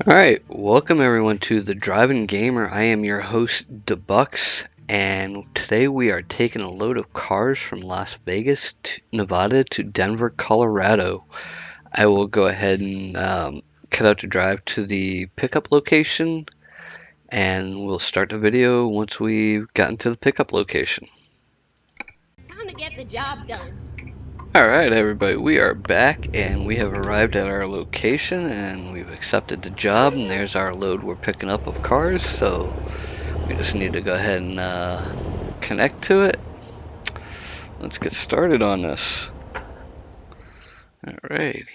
Alright, welcome everyone to The Driving Gamer. I am your host, Debucks, and today we are taking a load of cars from Las Vegas, Nevada to Denver, Colorado. I will go ahead and cut out the drive to the pickup location, and we'll start the video once we've gotten to the pickup location. Time to get the job done. Alright everybody, we are back and we have arrived at our location and we've accepted the job, and there's our load we're picking up of cars, so we just need to go ahead and connect to it. Let's get started on this. Alright,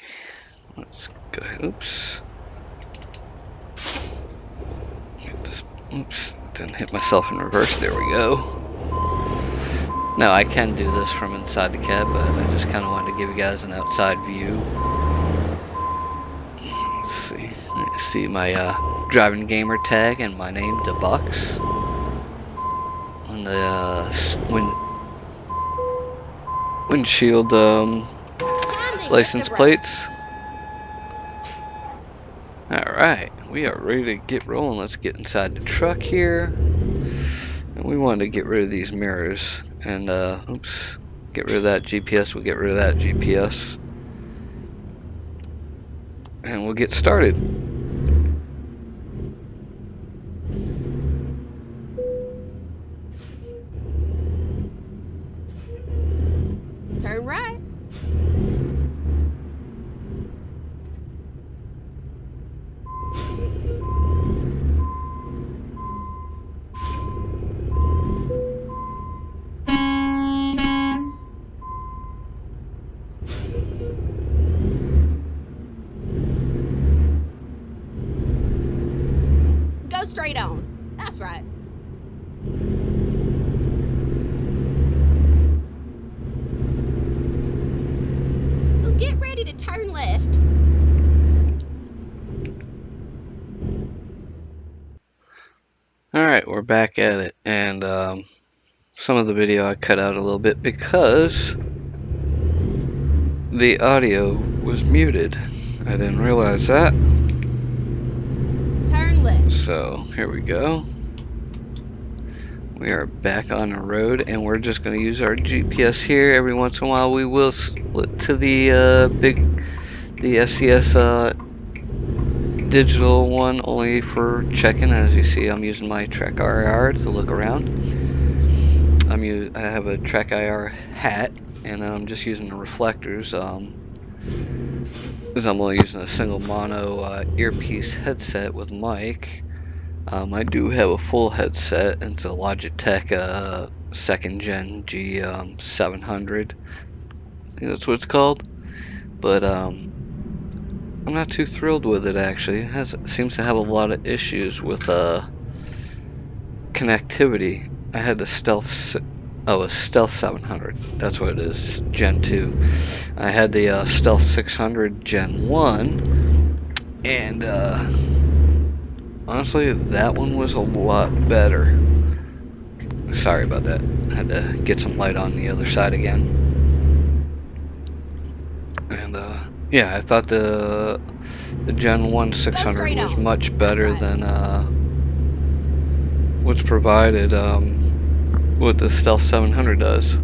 let's go ahead. Oops. Oops, didn't hit myself in reverse. There we go. Now I can do this from inside the cab, but I just kind of wanted to give you guys an outside view. Let's see. Let's see my driving gamer tag and my name, Debucks, on the windshield license plates. Alright, we are ready to get rolling. Let's get inside the truck here. And we wanted to get rid of these mirrors and oops, get rid of that GPS. We'll get rid of that GPS and we'll get started. Turn right. Go straight on. That's right. Well, get ready to turn left. Alright, we're back at it, and some of the video I cut out a little bit because the audio was muted. I didn't realize that. Turn left. So here we go. We are back on the road, and we're just going to use our GPS here. Every once in a while we will split to the SCS digital one, only for checking. As you see, I'm using my Track IR to look around. I have a Track IR hat, and I'm just using the reflectors because I'm only using a single mono earpiece headset with mic. I do have a full headset, and it's a Logitech 2nd Gen G700. I think that's what it's called. But I'm not too thrilled with it, actually. It seems to have a lot of issues with connectivity. I had the Stealth 700. That's what it is, Gen 2. I had the Stealth 600 Gen 1, and honestly, that one was a lot better. Sorry about that. I had to get some light on the other side again. And yeah, I thought the Gen 1 600 was much better than what's provided, what the Stealth 700 does.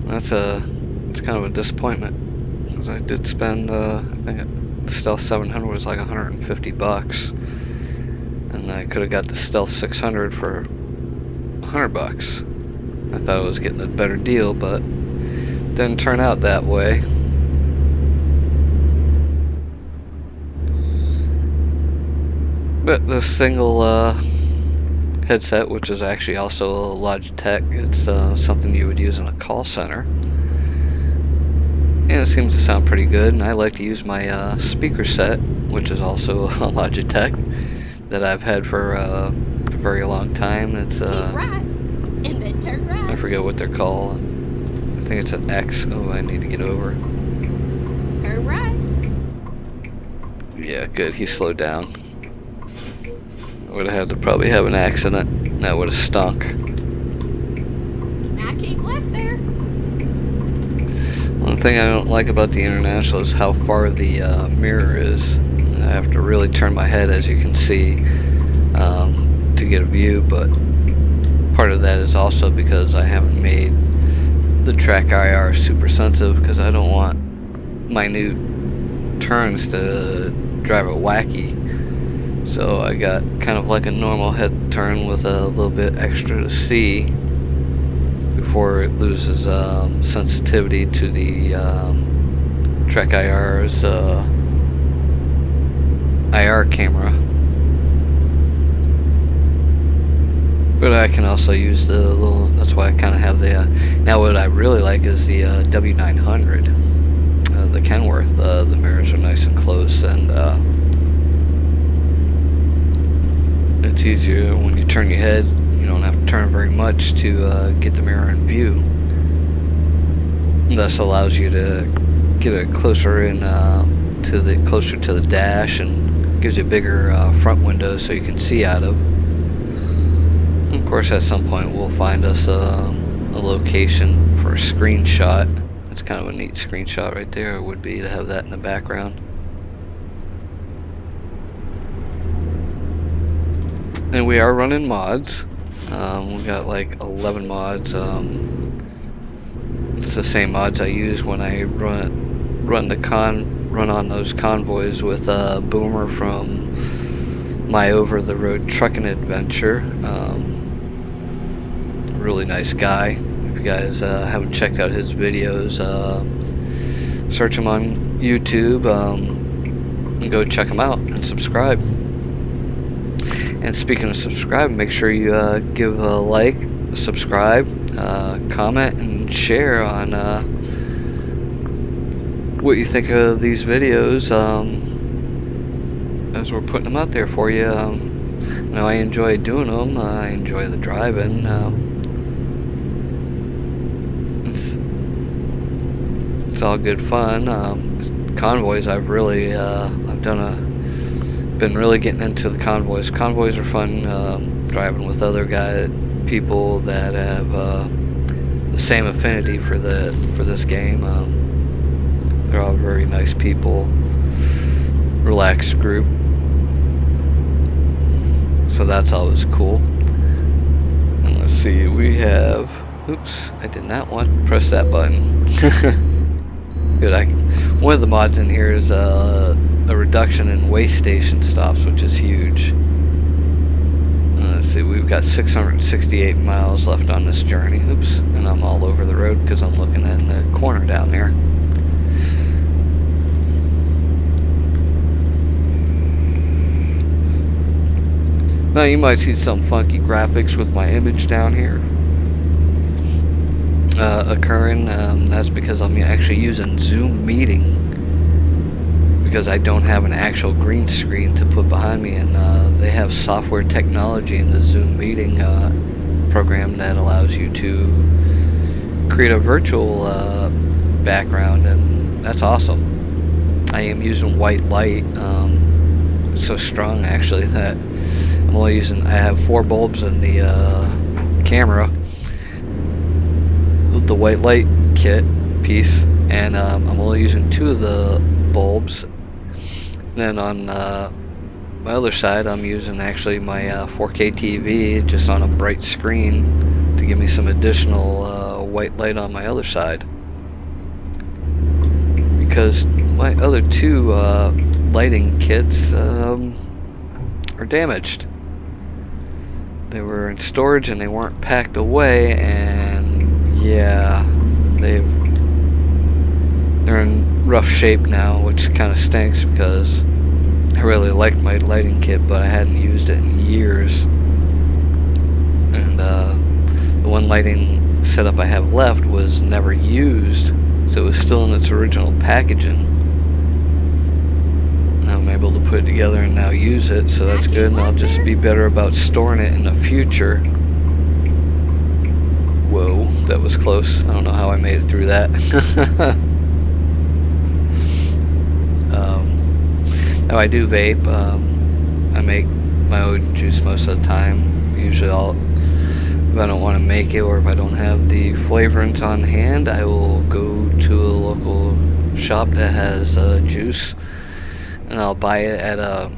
It's kind of a disappointment, because I did spend I think the Stealth 700 was like $150, and I could have got the Stealth 600 for $100. I thought I was getting a better deal, but didn't turn out that way. But the single headset, which is actually also a Logitech, it's something you would use in a call center, and it seems to sound pretty good. And I like to use my speaker set, which is also a Logitech, that I've had for a very long time. It's right, and then turn right. I forget what they're called. I think it's an X. Oh, I need to get over. Turn right. Yeah, good. He slowed down. I would have had to probably have an accident. That would have stunk. Now keep left there. One thing I don't like about the International is how far the mirror is. I have to really turn my head, as you can see, to get a view, but part of that is also because I haven't made the track IR super sensitive, because I don't want minute turns to drive it wacky. So I got kind of like a normal head turn with a little bit extra to see before it loses sensitivity to the Trek IR's IR camera. But I can also use the little, that's why I kind of have the, now what I really like is the W900, the Kenworth. The mirrors are nice and close, and it's easier when you turn your head. You don't have to turn very much to get the mirror in view. This allows you to get it closer in closer to the dash, and gives you a bigger front window so you can see out of. Of course, at some point we'll find us a location for a screenshot. That's kind of a neat screenshot right there. It would be to have that in the background. And we are running mods. We got like 11 mods. It's the same mods I use when I run on those convoys with Boomer from my over the road trucking adventure. Really nice guy. If you guys haven't checked out his videos, search him on YouTube and go check him out and subscribe. And speaking of subscribe, make sure you give a like, subscribe, comment, and share on what you think of these videos as we're putting them out there for you. You know, I enjoy doing them. I enjoy the driving. It's all good fun. Convoys, I've really been really getting into the convoys. Convoys are fun. Driving with other people that have the same affinity for this game. They're all very nice people, relaxed group. So that's always cool. And let's see, we have. Oops, I did not want to press that button. Good. One of the mods in here is a reduction in Weighstation stops, which is huge. Let's see, we've got 668 miles left on this journey. Oops, and I'm all over the road because I'm looking in the corner down there. Now you might see some funky graphics with my image down here occurring. That's because I'm actually using Zoom Meeting, because I don't have an actual green screen to put behind me, and they have software technology in the Zoom Meeting program that allows you to create a virtual background, and that's awesome. I am using white light. It's so strong actually that I have 4 bulbs in the camera, the white light kit piece, and I'm only using 2 of the bulbs. Then on my other side, I'm using actually my 4K TV just on a bright screen to give me some additional white light on my other side, because my other 2 lighting kits are damaged. They were in storage and they weren't packed away, and yeah, they're in rough shape now, which kind of stinks because I really liked my lighting kit, but I hadn't used it in years. And the one lighting setup I have left was never used, so it was still in its original packaging. I'm able to put it together and now use it, so that's good, and I'll just be better about storing it in the future. Whoa, that was close. I don't know how I made it through that. Now I do vape. I make my own juice most of the time. Usually I'll I don't want to make it, or if I don't have the flavorants on hand, I will go to a local shop that has juice, and I'll buy it at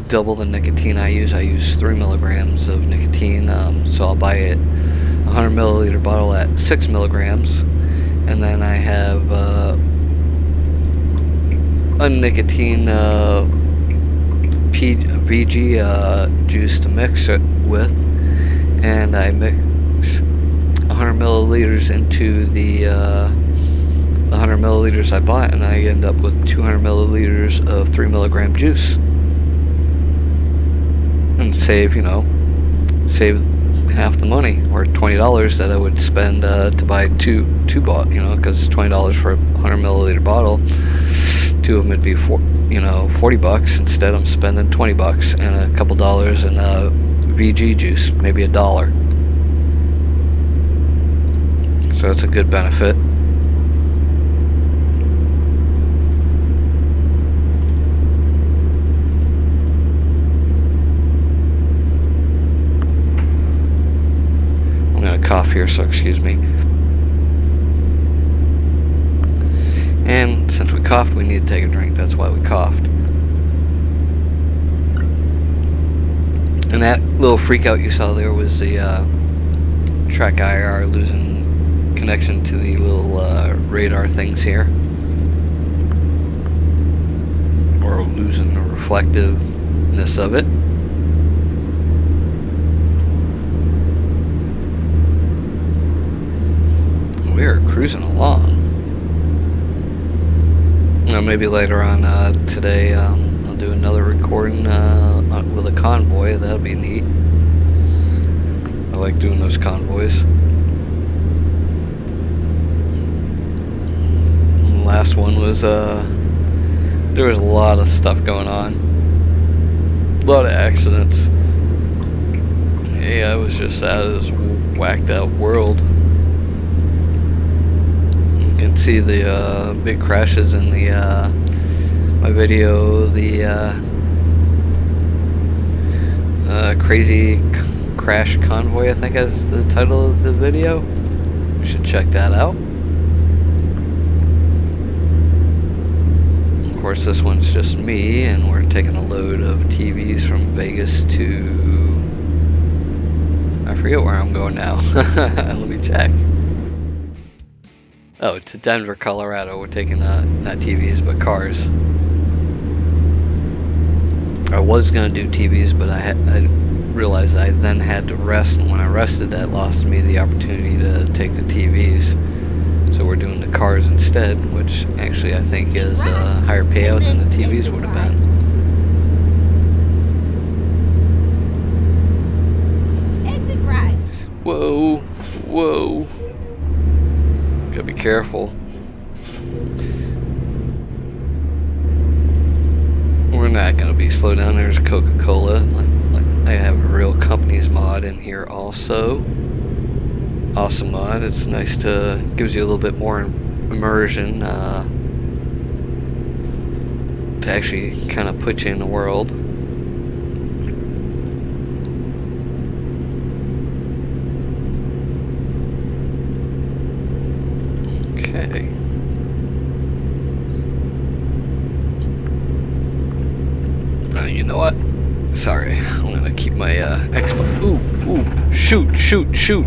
double the nicotine I use. I use 3 milligrams of nicotine, so I'll buy it 100 milliliter bottle at 6 milligrams, and then I have a nicotine VG juice to mix it with, and I mix 100 milliliters into the 100 milliliters I bought, and I end up with 200 milliliters of 3 milligram juice, and save half the money, or $20 that I would spend to buy two bottles, because $20 for a 100 milliliter bottle. Two of them would be $40. Instead, I'm spending $20 and a couple dollars in VG juice, maybe $1. So that's a good benefit. I'm gonna cough here, so excuse me. And since we coughed, we need to take a drink. That's why we coughed. And that little freak out you saw there was the track IR losing connection to the little radar things here, or losing the reflectiveness of it. We are cruising along. Maybe later on today I'll do another recording with a convoy. That'll be neat. I like doing those convoys. The last one was there was a lot of stuff going on, a lot of accidents. Yeah, I was just out of this whacked out world. You can see the big crashes in the my video, the crazy crash convoy, I think is the title of the video. You should check that out. Of course, this one's just me, and we're taking a load of TVs from Vegas to, I forget where I'm going now. Let me check. Oh, to Denver, Colorado. We're taking not TVs, but cars. I was going to do TVs, but I realized I then had to rest, and when I rested, that lost me the opportunity to take the TVs. So we're doing the cars instead, which actually I think is a higher payout than the TVs would have been. Exit right. Whoa, whoa. Gotta be careful. We're not gonna be slow down. There's Coca-Cola. I have a real company's mod in here also. Awesome mod. It's nice to, gives you a little bit more immersion to actually kind of put you in the world. Okay. You know what? Sorry, I'm gonna keep my Xbox. Ooh, shoot.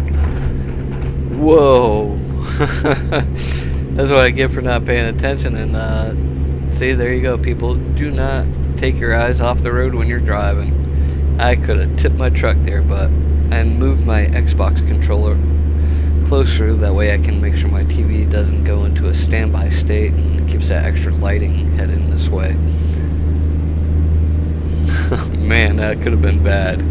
Whoa. That's what I get for not paying attention. And see, there you go, people. Do not take your eyes off the road when you're driving. I could have tipped my truck there, but I moved my Xbox controller closer. That way I can make sure my TV doesn't go into a standby state and keeps that extra lighting heading this way. Man, that could have been bad.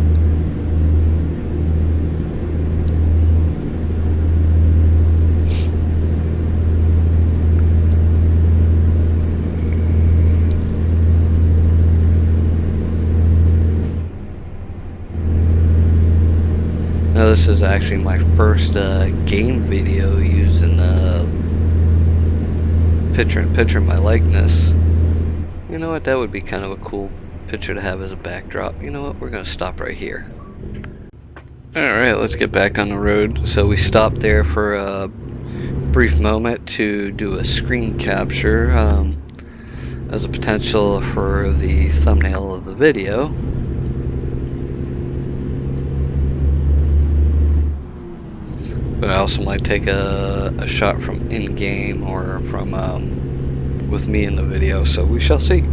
Now this is actually my first game video using picture-in-picture my likeness. You know what, that would be kind of a cool picture to have as a backdrop. You know what, we're gonna stop right here. Alright, let's get back on the road. So we stopped there for a brief moment to do a screen capture as a potential for the thumbnail of the video. But I also might take a shot from in-game or from with me in the video, so we shall see.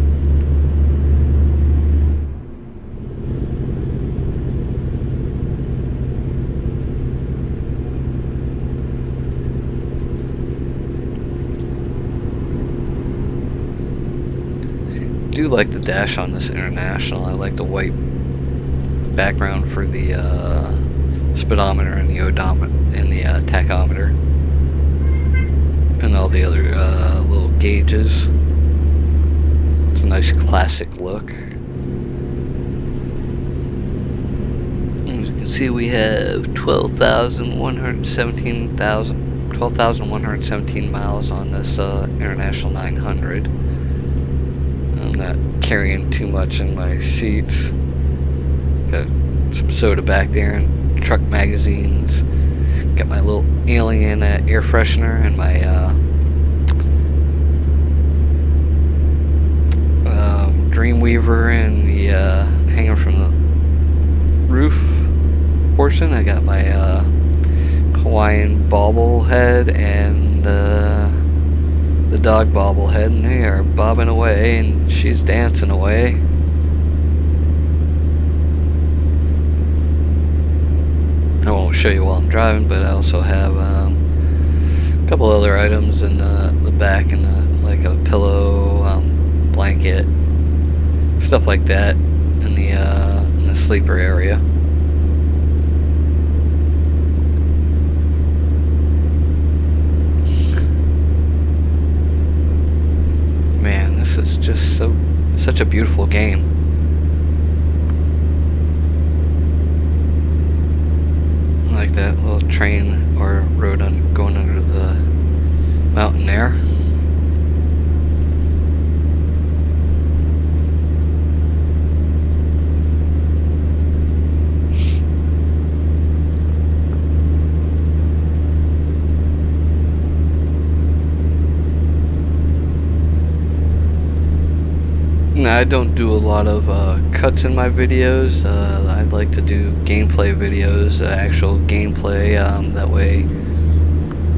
I do like the dash on this International. I like the white background for the speedometer and the odometer and the tachometer and all the other little gauges. It's a nice classic look. As you can see, we have 12,117 miles on this International 900. I'm not carrying too much in my seats. Got some soda back there and truck magazines. Got my little alien air freshener and my Dreamweaver and the hanger from the roof portion. I got my Hawaiian bobblehead and the dog bobblehead, and they are bobbing away, and she's dancing away. I won't show you while I'm driving, but I also have a couple other items in the back, and like a pillow, blanket, stuff like that in the sleeper area. Man, this is just such a beautiful game. I like that little train or road going under the mountain there. I don't do a lot of cuts in my videos. I'd like to do gameplay videos, actual gameplay. That way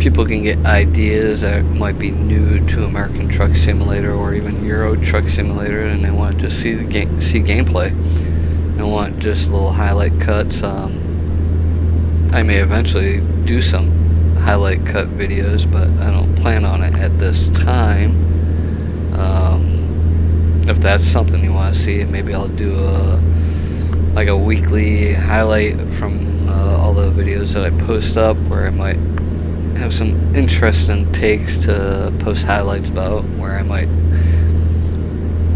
people can get ideas that might be new to American Truck Simulator or even Euro Truck Simulator, and they want to just see gameplay. They want just little highlight cuts. I may eventually do some highlight cut videos, but I don't plan on it at this time. If that's something you want to see, maybe I'll do like a weekly highlight from all the videos that I post up, where I might have some interesting takes to post highlights about, where I might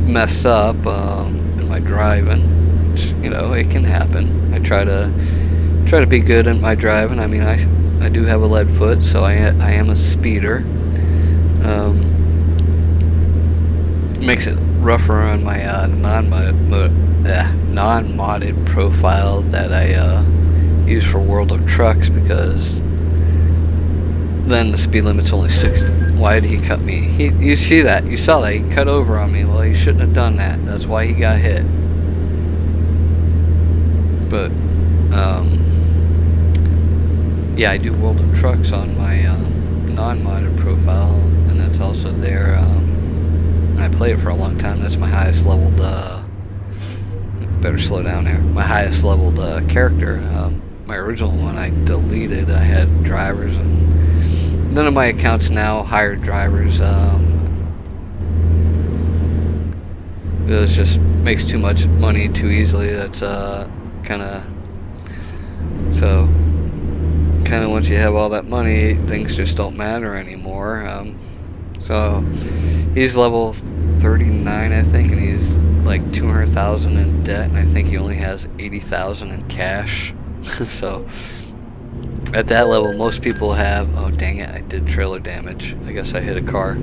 mess up in my driving, which, you know, it can happen. I try to be good in my driving. I mean, I do have a lead foot, so I am a speeder. Makes it rougher on my non-modded profile that I use for World of Trucks, because then the speed limit's only 60. Why did he cut me? You see that? You saw that? He cut over on me. Well, he shouldn't have done that. That's why he got hit. But yeah, I do World of Trucks on my non-modded profile, and that's also there. I played it for a long time. That's my highest leveled, better slow down there, my highest leveled character. My original one I deleted. I had drivers, and none of my accounts now hired drivers. It just makes too much money too easily. That's kind of once you have all that money, things just don't matter anymore. So he's level 39, I think, and he's like 200,000 in debt, and I think he only has 80,000 in cash. So at that level, most people have, oh dang it, I did trailer damage. I guess I hit a car.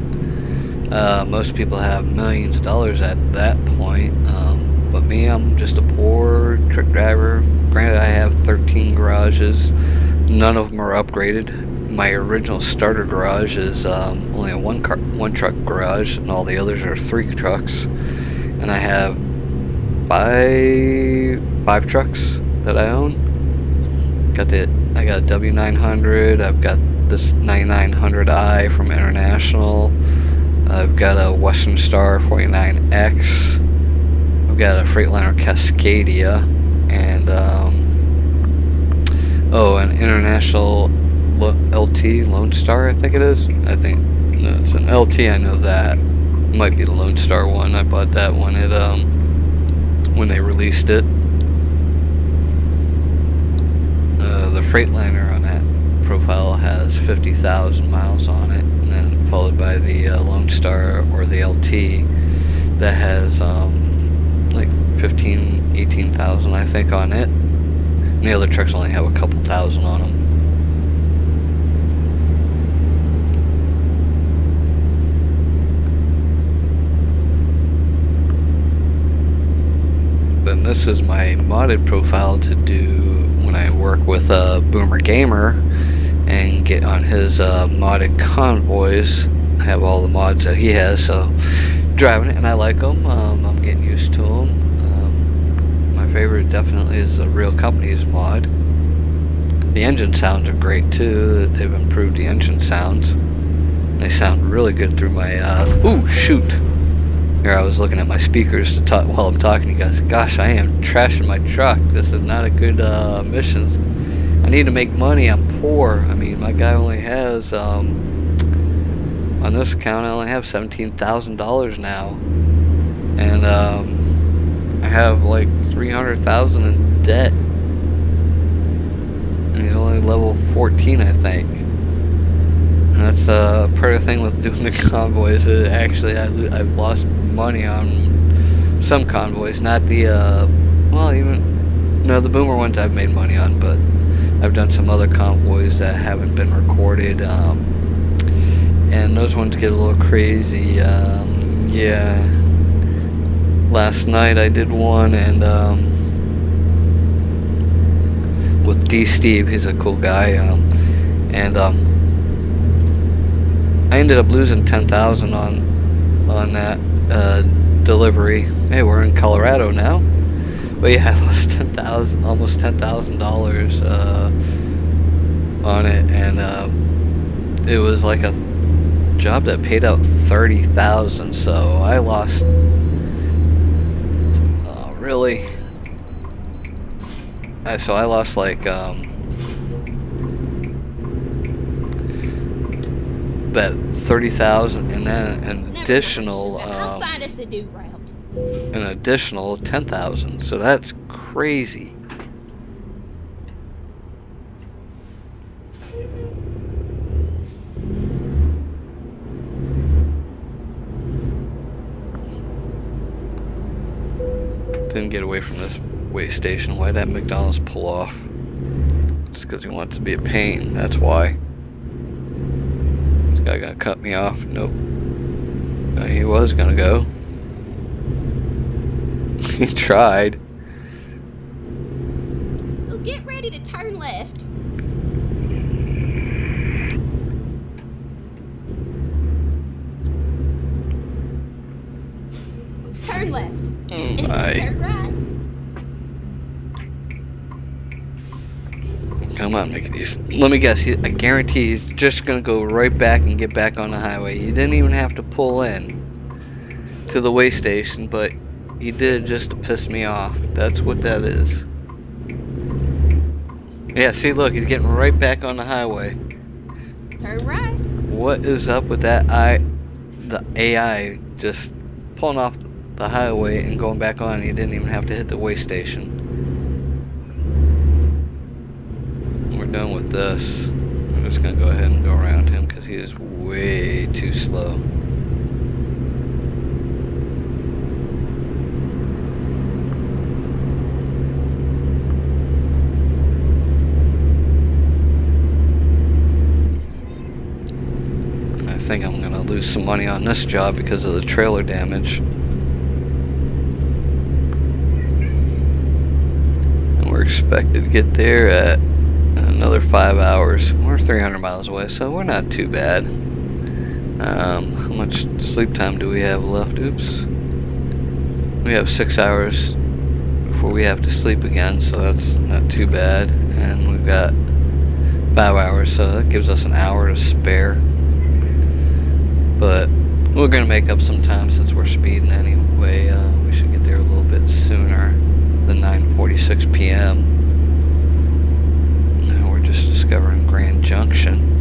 Most people have millions of dollars at that point. But me, I'm just a poor truck driver Granted, I have 13 garages. None of them are upgraded. My original starter garage is only a one truck garage, and all the others are 3 trucks. And I have five trucks that I own. I got a W900. I've got this 9900i from International. I've got a Western Star 49X. I've got a Freightliner Cascadia, and an International LT Lone Star, I think it is. I think no, it's an LT. I know that. It might be the Lone Star one. I bought that one at when they released it. The Freightliner on that profile has 50,000 miles on it, and then followed by the Lone Star or the LT that has like 18,000 I think on it. And the other trucks only have a couple thousand on them. Then this is my modded profile to do when I work with Boomer Gamer and get on his modded convoys. I have all the mods that he has, so driving it, and I like them. I'm getting used to them. My favorite definitely is the Real Company's mod. The engine sounds are great too. They've improved the engine sounds. They sound really good through my ooh, shoot. Here, I was looking at my speakers to talk while I'm talking. You guys, gosh, I am trashing my truck. This is not a good missions. I need to make money. I'm poor. I mean, my guy only has on this account I only have $17,000 now, and I have like 300,000 in debt. And he's only level 14, I think. And that's part of the thing with doing the convoys. Actually, I've lost money on some convoys, not the the Boomer ones I've made money on, but I've done some other convoys that haven't been recorded, and those ones get a little crazy. Yeah, last night I did one, and with D Steve, he's a cool guy, and I ended up losing 10,000 on that delivery. Hey, we're in Colorado now, but yeah, I lost almost $10,000 on it, and it was like a job that paid out 30,000. So I lost. Really? So I lost like that 30,000, and then an additional I'll find us a new route. An additional 10,000. So that's crazy. Didn't get away from this Weighstation. Why'd that McDonald's pull off? It's because he wants to be a pain. That's why. This guy gonna cut me off? Nope. He was gonna go. He tried. Well, get ready to turn left. Turn left. And turn right. Come on, Mickey. Let me guess. I guarantee he's just gonna go right back and get back on the highway. He didn't even have to pull in to the Weighstation, but he did just to piss me off. That's what that is. Yeah, see, look, he's getting right back on the highway. Turn right. What is up with that? The AI just pulling off the highway and going back on. He didn't even have to hit the Weighstation. We're done with this. I'm just gonna go ahead and go around him because he is way too slow. I think I'm gonna lose some money on this job because of the trailer damage. And we're expected to get there at another 5 hours. We're 300 miles away, so we're not too bad. How much sleep time do we have left? Oops. We have 6 hours before we have to sleep again, so that's not too bad. And we've got 5 hours, so that gives us an hour to spare. But we're gonna make up some time since we're speeding anyway. We should get there a little bit sooner than 9:46 p.m. Now we're just discovering Grand Junction.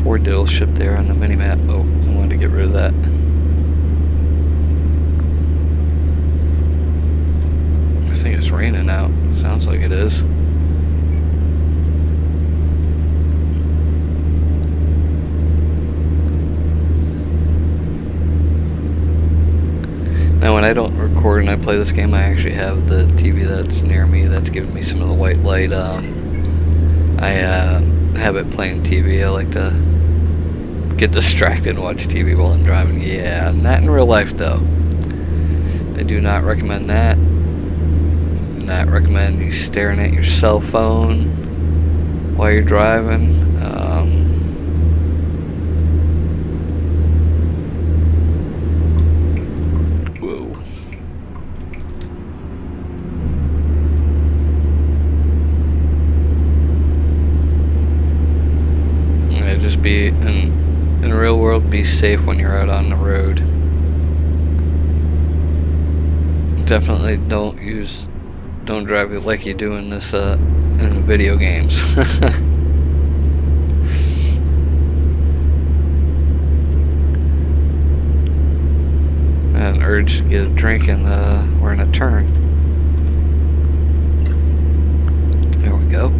Ford dealership there on the mini-map. Oh, I wanted to get rid of that. I think it's raining out. Sounds like it is. Now when I don't record and I play this game, I actually have the TV that's near me that's giving me some of the white light. I have it playing TV. I like to get distracted and watch TV while I'm driving. Yeah, not in real life though. I do not recommend that. Do not recommend you staring at your cell phone while you're driving. Whoa. Yeah, just be in the real world, be safe when you're out on the road. Definitely don't drive it like you do in this in video games. An urge to get a drink and we're in a turn. There we go.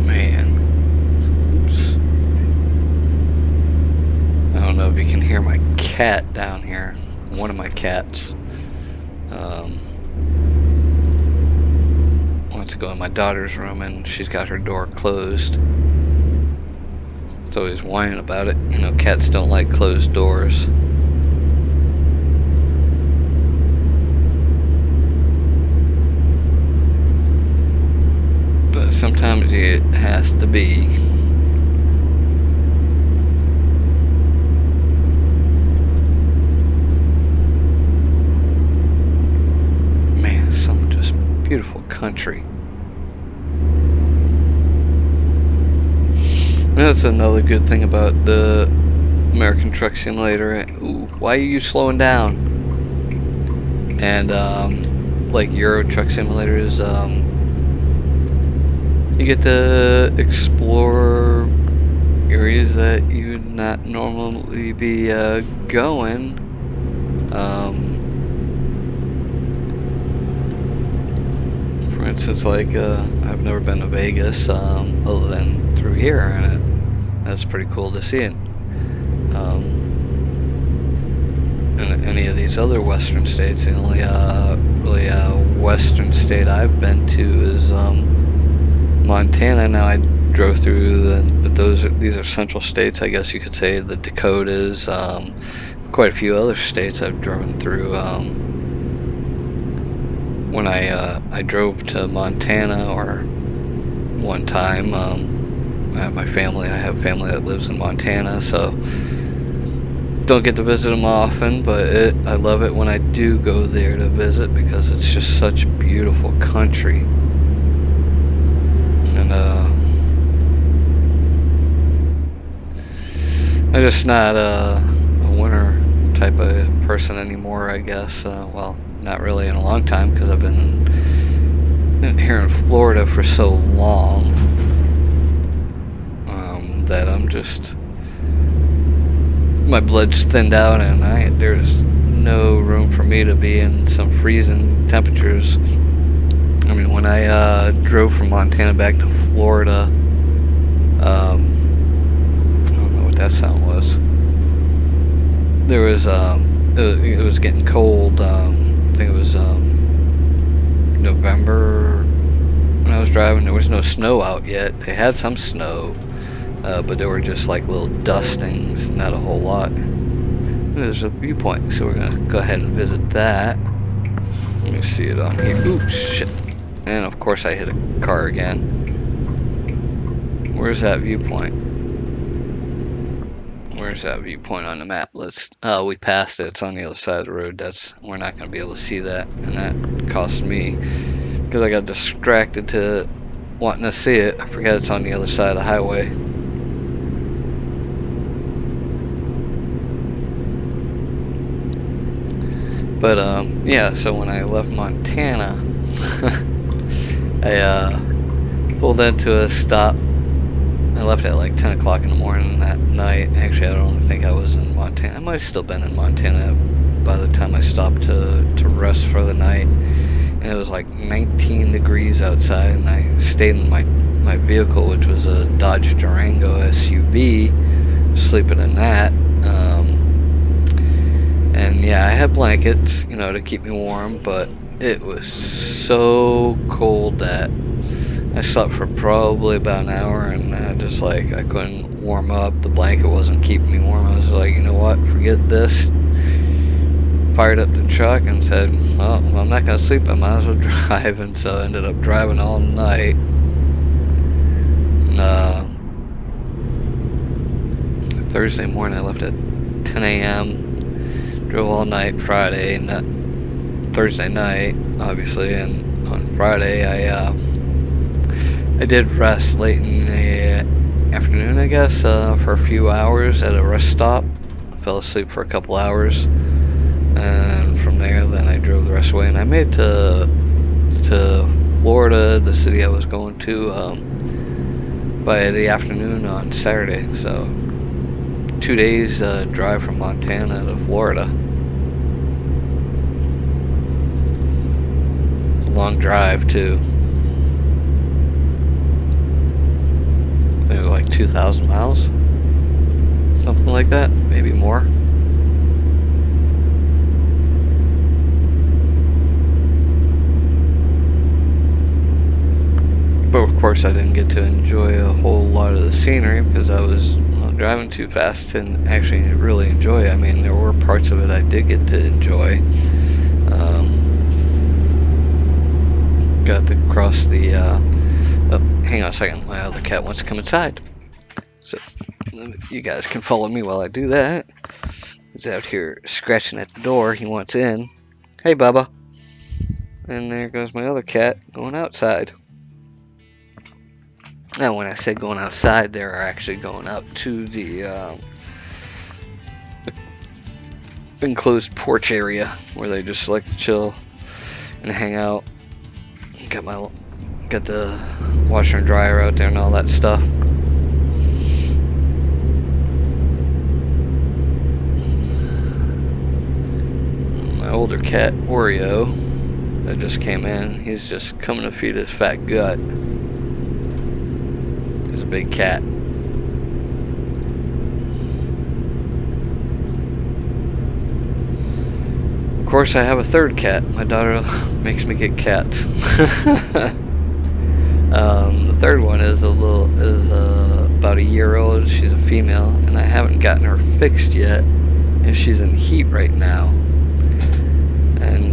Man. Oops. I don't know if you can hear my cat down here. One of my cats. Wants to go in my daughter's room and she's got her door closed. It's always whining about it. You know, cats don't like closed doors. But sometimes it has to be. Man, some just beautiful country. That's another good thing about the American Truck Simulator. Ooh, why are you slowing down? And like Euro Truck Simulator is, you get to explore areas that you would not normally be going. For instance, like I've never been to Vegas other than through here, and that's pretty cool to see it. In any of these other western states, the only really western state I've been to is Montana. Now I drove through but these are central states, I guess you could say. The Dakotas, quite a few other states I've driven through. When I drove to Montana, or one time, I have family that lives in Montana, so don't get to visit them often, but I love it when I do go there to visit because it's just such beautiful country. And I'm just not a winter type of person anymore, I guess. Well, not really in a long time because I've been here in Florida for so long that I'm just, my blood's thinned out and there's no room for me to be in some freezing temperatures. I mean, when I drove from Montana back to Florida, I don't know what that sound was. There was it was getting cold. I think it was November when I was driving. There was no snow out yet. They had some snow, but there were just like little dustings, not a whole lot. There's a viewpoint, so we're gonna go ahead and visit that. Let me see it on here. Ooh, shit. And of course I hit a car again. Where's that viewpoint? Where's that viewpoint on the map? We passed it. It's on the other side of the road. We're not going to be able to see that. And that cost me, because I got distracted to wanting to see it. I forgot it's on the other side of the highway. But, yeah, so when I left Montana, I, pulled into a stop. I left at like 10 o'clock in the morning that night. Actually, I don't think I was in Montana. I might have still been in Montana by the time I stopped to rest for the night. And it was like 19 degrees outside, and I stayed in my vehicle, which was a Dodge Durango SUV, sleeping in that. And yeah, I had blankets, to keep me warm, but it was so cold that I slept for probably about an hour, and I couldn't warm up. The blanket wasn't keeping me warm. I was like, you know what, forget this. Fired up the truck and said, well, I'm not going to sleep, I might as well drive. And so I ended up driving all night. And, Thursday morning I left at 10 a.m. Drove all night Friday, Thursday night, obviously, and on Friday I did rest late in the afternoon, I guess, for a few hours at a rest stop. I fell asleep for a couple hours, and from there, then I drove the rest away, and I made to Florida, the city I was going to, by the afternoon on Saturday. So 2 days drive from Montana to Florida. It's a long drive too. I think it was like 2,000 miles, something like that, maybe more. But of course I didn't get to enjoy a whole lot of the scenery because I was driving too fast and actually really enjoy. I mean, there were parts of it I did get to enjoy. Got to cross the oh, hang on a second, my other cat wants to come inside, so you guys can follow me while I do that. He's out here scratching at the door. He wants in. Hey, Bubba. And there goes my other cat going outside. Now, when I say going outside, they're actually going out to the enclosed porch area where they just like to chill and hang out. Got the washer and dryer out there and all that stuff. My older cat, Oreo, that just came in, he's just coming to feed his fat gut. He's a big cat. Of course, I have a third cat. My daughter makes me get cats. The third one is about a year old. She's a female, and I haven't gotten her fixed yet, and she's in heat right now, and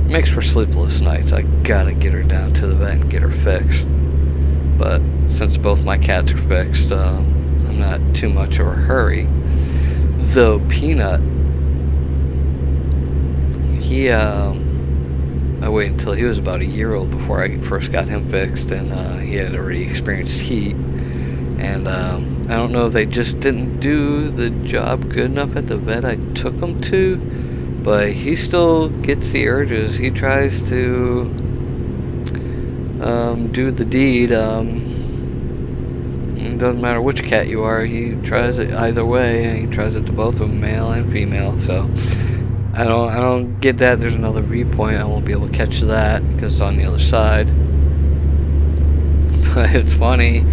makes for sleepless nights. I gotta get her down to the vet and get her fixed. But since both my cats are fixed, I'm not too much of a hurry. Though Peanut, I waited until he was about a year old before I first got him fixed, and he had already experienced heat. And I don't know if they just didn't do the job good enough at the vet I took him to, but he still gets the urges. He tries to do the deed. It doesn't matter which cat you are, he tries it either way, and he tries it to both of them, male and female. So I don't get that. There's another viewpoint. I won't be able to catch that because it's on the other side. But it's funny.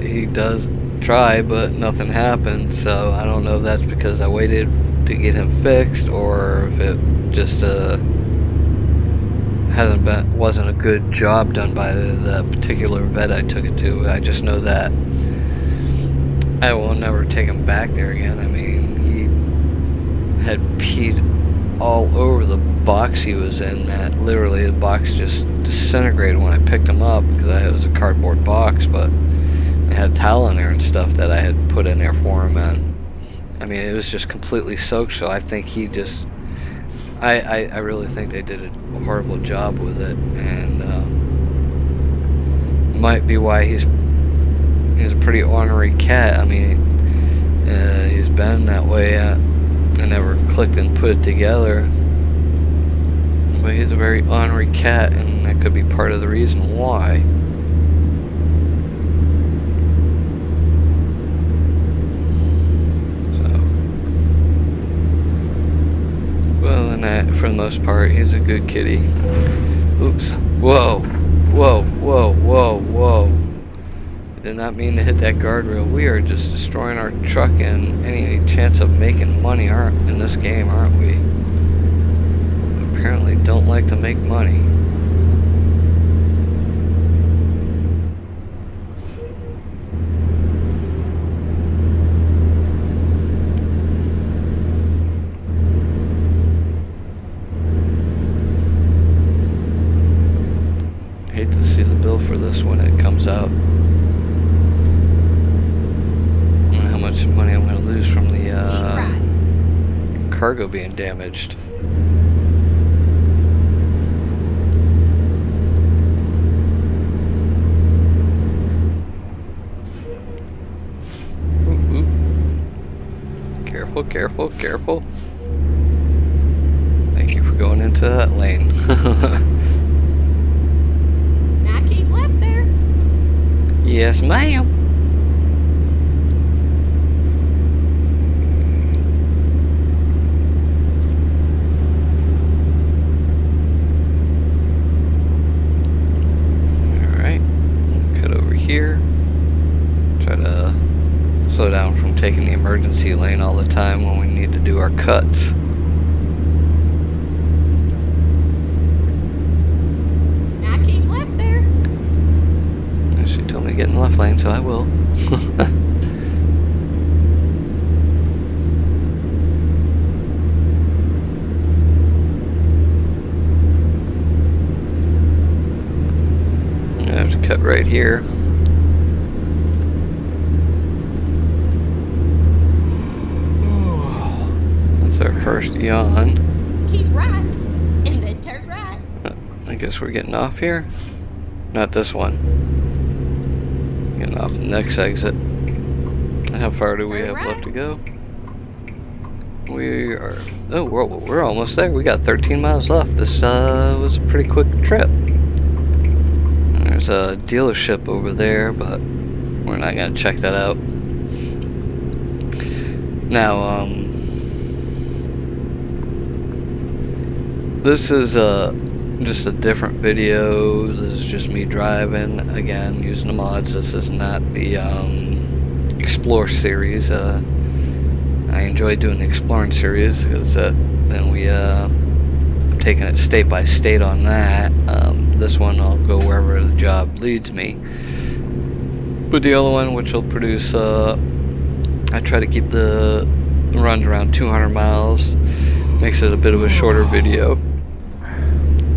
He does try, but nothing happened. So I don't know if that's because I waited to get him fixed, or if it just wasn't a good job done by the particular vet I took it to. I just know that I will never take him back there again. I mean, he had peed all over the box he was in, that literally the box just disintegrated when I picked him up, because it was a cardboard box, but it had towel in there and stuff that I had put in there for him, and I mean, it was just completely soaked. So I think he just I really think they did a horrible job with it, and might be why he's a pretty ornery cat. I mean, he's been that way. I never clicked and put it together. But he's a very ornery cat, and that could be part of the reason why. So, well, and that, for the most part, he's a good kitty. Oops. Whoa. Whoa, whoa, whoa, whoa. I did not mean to hit that guardrail. We are just destroying our truck and any chance of making money in this game, aren't we? Apparently don't like to make money. I hate to see the bill for this when it comes out. How much money I'm going to lose from the cargo being damaged. Ooh, ooh. Careful, careful, careful. Thank you for going into that lane. Now keep left there. Yes, ma'am. Here, try to slow down from taking the emergency lane all the time when we need to do our cuts. Now keep left there. She told me to get in the left lane, so I will. I have to cut right here. Our first yawn. Keep right, and then turn right. I guess we're getting off here. Not this one. Getting off the next exit. How far do we have left to go? We are. Oh, we're almost there. We got 13 miles left. This was a pretty quick trip. There's a dealership over there, but we're not gonna check that out. Now, this is just a different video. This is just me driving, again, using the mods. This is not the Explore series. I enjoy doing the Exploring series, because then we I'm taking it state by state on that. This one I'll go wherever the job leads me. But the other one, which will produce, I try to keep the runs around 200 miles. Makes it a bit of a shorter video.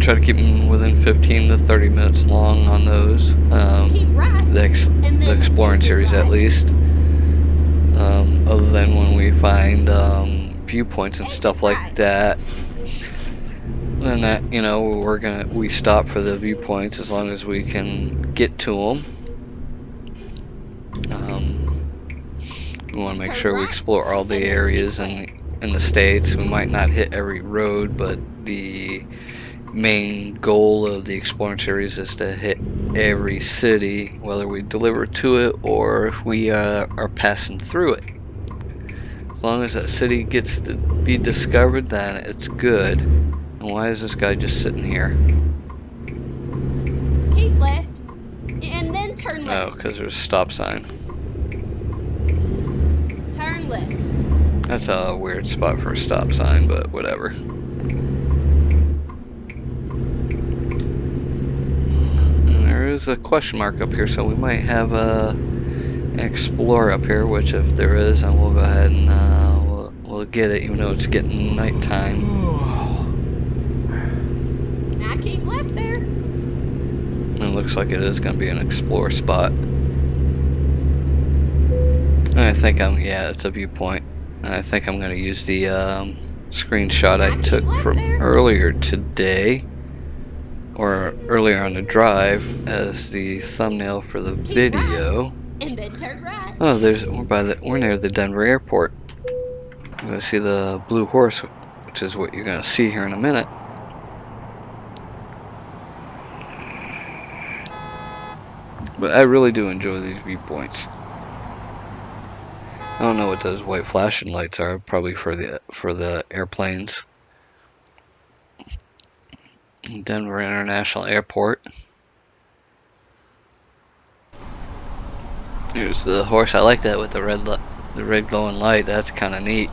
Try to keep them within 15 to 30 minutes long on those. The Exploring series, at least. Other than when we find viewpoints and stuff like that. Then that, you know, we stop for the viewpoints as long as we can get to them. We want to make sure we explore all the areas in the states. We might not hit every road, but the main goal of the Exploring series is to hit every city, whether we deliver to it or if we are passing through it. As long as that city gets to be discovered, then it's good. And why is this guy just sitting here? Keep left, and then turn left. Oh, because there's a stop sign. That's a weird spot for a stop sign, but whatever. And there is a question mark up here, so we might have an Explorer up here, which if there is, then we'll go ahead and we'll get it, even though it's getting nighttime. Now keep left there. And it looks like it is going to be an Explorer spot. And I think yeah, it's a viewpoint. And I think I'm going to use the screenshot I took from earlier today, or earlier on the drive, as the thumbnail for the video. And then turn right. Oh, we're near the Denver airport. You're going to see the blue horse, which is what you're going to see here in a minute. But I really do enjoy these viewpoints. I don't know what those white flashing lights are. Probably for the airplanes. Denver International Airport. Here's the horse. I like that with the red glowing light. That's kind of neat.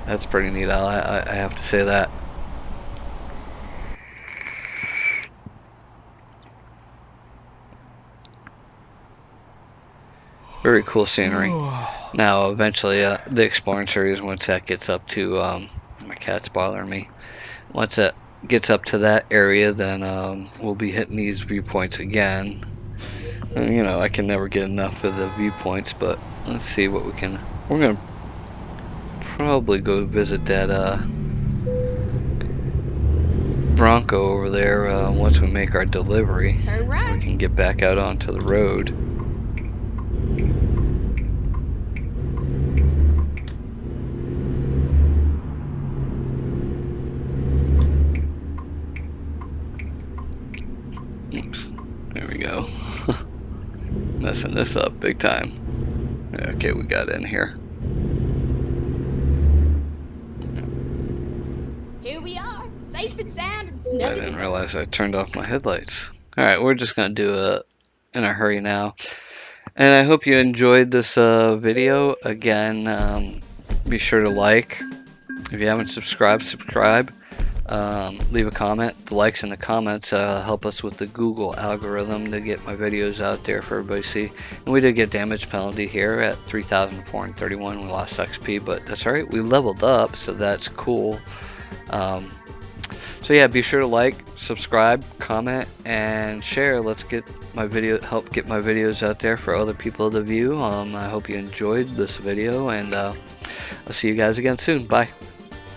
That's pretty neat. I have to say that. Very cool scenery. Now, eventually, the Exploring Series, once that gets up to, my cat's bothering me. Once that gets up to that area, then we'll be hitting these viewpoints again. And, you know, I can never get enough of the viewpoints, but let's see what we can. We're gonna probably go visit that Bronco over there once we make our delivery. Turn right. We can get back out onto the road. Oops, there we go. Messing this up big time. Okay, we got in here. Here we are, safe and sound and snug. I didn't realize I turned off my headlights. Alright, we're just going to do it in a hurry now. And I hope you enjoyed this video. Again, be sure to like. If you haven't subscribed, subscribe. Leave a comment. The likes and the comments help us with the Google algorithm to get my videos out there for everybody to see. And we did get damage penalty here at 3,431. We lost XP, but that's alright. We leveled up, so that's cool. So yeah, be sure to like, subscribe, comment, and share. Let's get help get my videos out there for other people to view. I hope you enjoyed this video, and I'll see you guys again soon. Bye.